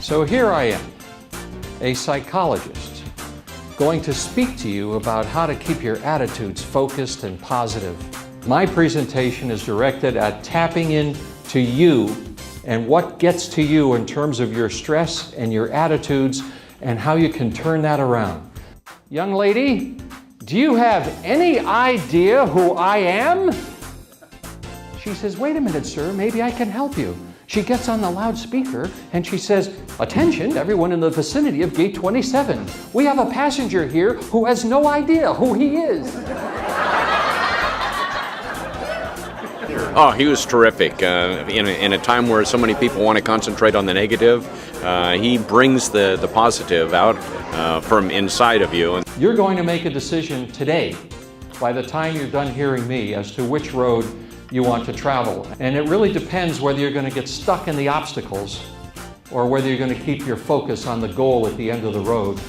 So here I am, a psychologist, going to speak to you about how to keep your attitudes focused and positive. My presentation is directed at tapping into you and what gets to you in terms of your stress and your attitudes and how you can turn that around. Young lady, do you have any idea who I am? She says, wait a minute, sir, maybe I can help you. She gets on the loudspeaker and she says, attention, everyone in the vicinity of gate 27. We have a passenger here who has no idea who he is. Oh, he was terrific. In a time where so many people want to concentrate on the negative, he brings the positive out from inside of you. You're going to make a decision today, by the time you're done hearing me, as to which road you want to travel. And it really depends whether you're going to get stuck in the obstacles or whether you're going to keep your focus on the goal at the end of the road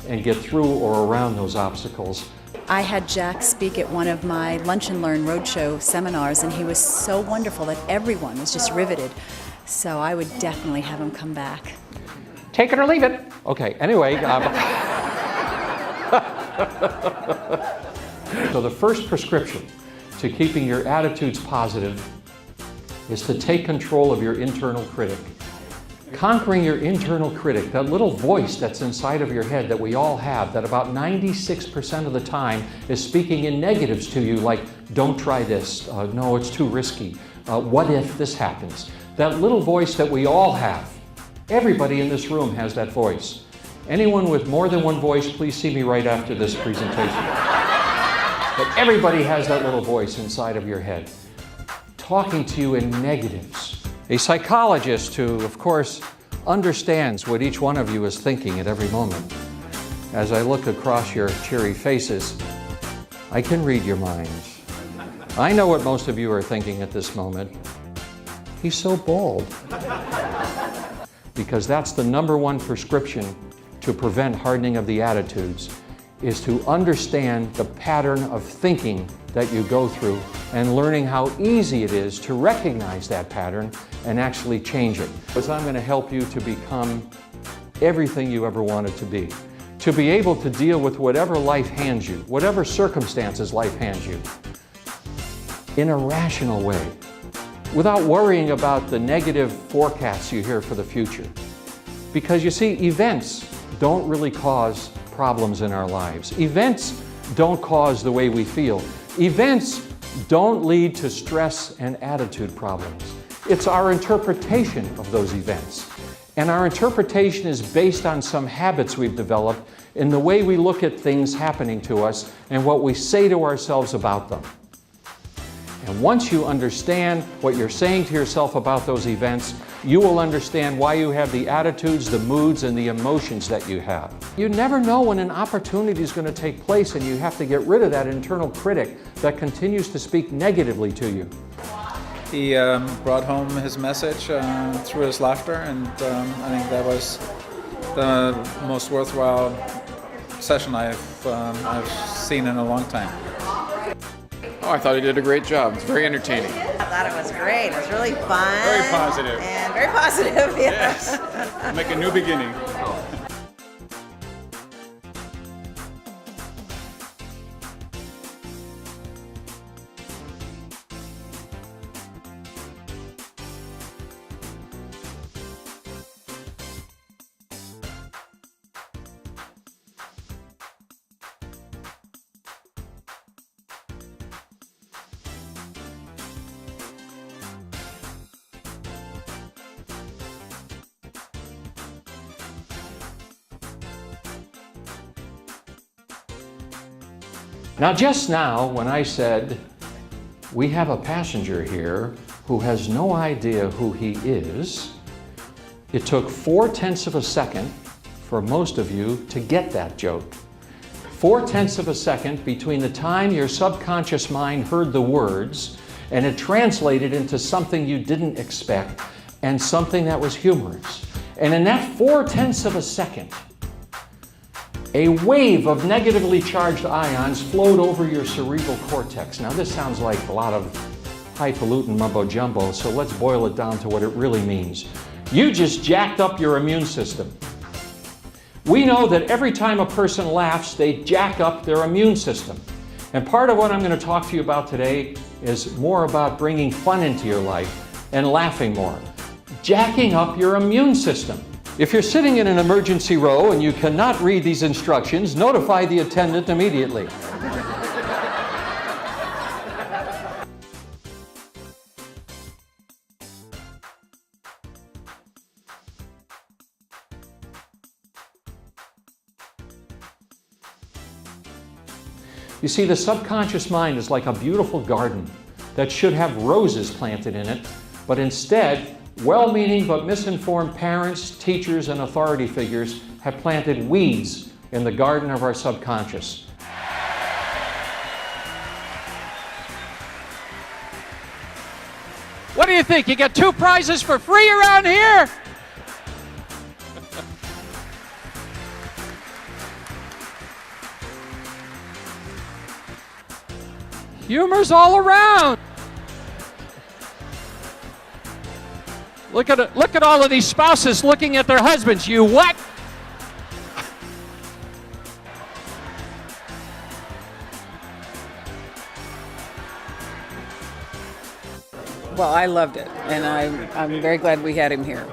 and get through or around those obstacles. I had Jack speak at one of my Lunch and Learn Roadshow seminars, and he was so wonderful that everyone was just riveted. So I would definitely have him come back. Take it or leave it. Okay, anyway. So the first prescription to keeping your attitudes positive is to take control of your internal critic. Conquering your internal critic, that little voice that's inside of your head that we all have, that about 96% of the time is speaking in negatives to you, like, don't try this, no, it's too risky, what if this happens? That little voice that we all have. Everybody in this room has that voice. Anyone with more than one voice, please see me right after this presentation. But everybody has that little voice inside of your head, talking to you in negatives. A psychologist who, of course, understands what each one of you is thinking at every moment. As I look across your cheery faces, I can read your minds. I know what most of you are thinking at this moment. He's so bold. Because that's the #1 prescription to prevent hardening of the attitudes, is to understand the pattern of thinking that you go through and learning how easy it is to recognize that pattern and actually change it. Because I'm going to help you to become everything you ever wanted to be able to deal with whatever life hands you, whatever circumstances life hands you, in a rational way, without worrying about the negative forecasts you hear for the future. Because you see, events don't really cause problems in our lives. Events don't cause the way we feel. Events don't lead to stress and attitude problems. It's our interpretation of those events. And our interpretation is based on some habits we've developed in the way we look at things happening to us and what we say to ourselves about them. And once you understand what you're saying to yourself about those events, you will understand why you have the attitudes, the moods, and the emotions that you have. You never know when an opportunity is going to take place, and you have to get rid of that internal critic that continues to speak negatively to you. He brought home his message through his laughter, and I think that was the most worthwhile session I've seen in a long time. Oh, I thought he did a great job. It's very entertaining. I thought it was great. It was really fun. Very positive. And very positive, yeah. Yes. Make a new beginning. Now, just now, when I said, we have a passenger here who has no idea who he is, it took 4/10 of a second for most of you to get that joke. 4/10 of a second between the time your subconscious mind heard the words and it translated into something you didn't expect and something that was humorous. And in that 4/10 of a second, a wave of negatively charged ions flowed over your cerebral cortex. Now, this sounds like a lot of highfalutin mumbo-jumbo, so let's boil it down to what it really means. you just jacked up your immune system. We know that every time a person laughs, they jack up their immune system. And part of what I'm going to talk to you about today is more about bringing fun into your life and laughing more. Jacking up your immune system. If you're sitting in an emergency row and you cannot read these instructions, notify the attendant immediately. You see, the subconscious mind is like a beautiful garden that should have roses planted in it, but instead, well-meaning but misinformed parents, teachers, and authority figures have planted weeds in the garden of our subconscious. What do you think? You get 2 prizes for free around here? Humor's all around. Look at all of these spouses looking at their husbands. You what? Well, I loved it, and I'm very glad we had him here.